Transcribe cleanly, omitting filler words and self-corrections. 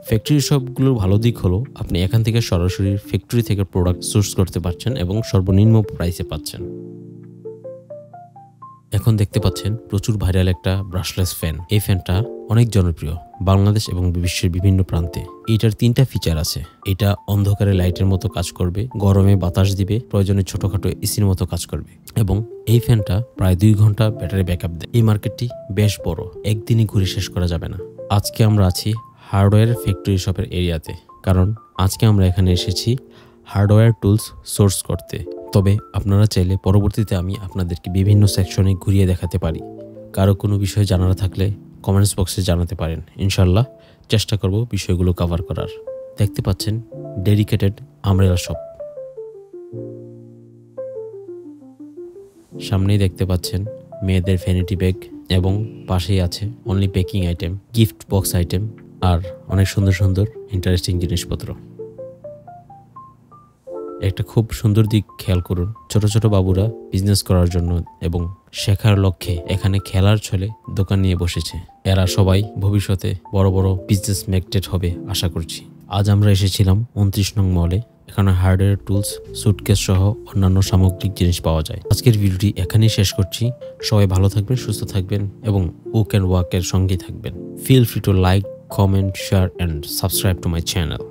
Factory শপগুলোর ভালো দিক হলো আপনি এখান থেকে সরাসরি ফ্যাক্টরি থেকে প্রোডাক্ট সোর্স করতে পারছেন এবং সর্বনিম্ন প্রাইসে পাচ্ছেন। এখন দেখতে পাচ্ছেন প্রচুর ভাইরাল একটা ব্রাশলেস ফ্যান। এই ফ্যানটা অনেক জনপ্রিয় বাংলাদেশ এবং বিশ্বের বিভিন্ন প্রান্তে। এটার 3টা ফিচার আছে। এটা অন্ধকারে লাইটের মতো কাজ করবে, গরমে বাতাস দিবে, প্রয়োজনে ছোটখাটো এসির মতো কাজ করবে এবং এই ফ্যানটা প্রায় 2 ঘন্টা ব্যাটারি ব্যাকআপ দেয়। এই মার্কেটটি বেশ বড়, একদিনই ঘুরে শেষ করা যাবে না। আজকে আমরা আছি হার্ডওয়্যার ফ্যাক্টরি শপের এরিয়াতে, কারণ আজকে আমরা এখানে এসেছি হার্ডওয়্যার টুলস সোর্স করতে। তবে আপনারা চাইলে পরবর্তীতে আমি আপনাদেরকে বিভিন্ন সেকশনে ঘুরিয়ে দেখাতে পারি। কারো কোনো বিষয় জানার থাকলে কমেন্টস বক্সে জানাতে পারেন। ইনশাল্লাহ চেষ্টা করব বিষয়গুলো কভার করার। দেখতে পাচ্ছেন ডেডিকেটেড আমব্রেলা শপ। সামনেই দেখতে পাচ্ছেন মেয়েদের ভ্যানিটি ব্যাগ এবং পাশেই আছে only packing item, gift box item আর অনেক সুন্দর সুন্দর ইন্টারেস্টিং জিনিসপত্র। একটা খুব সুন্দর দিক খেয়াল করুন, ছোট ছোট বাবুরা বিজনেস করার জন্য এবং শেখার লক্ষ্যে এখানে খেলার ছলে দোকান নিয়ে বসেছে। এরা সবাই ভবিষ্যতে বড় বড় বিজনেস ম্যাগনেট হবে আশা করছি। আজ আমরা এসেছিলাম 29 নং মলে। এখানে হার্ডওয়্যার টুলস, সুটকেস সহ অন্যান্য সামগ্রিক জিনিস পাওয়া যায়। আজকের ভিডিওটি এখানেই শেষ করছি। সবাই ভালো থাকবেন, সুস্থ থাকবেন এবং ওক অ্যান্ড ওয়াকের সঙ্গেই থাকবেন। Feel free to like, comment, share and subscribe to my channel.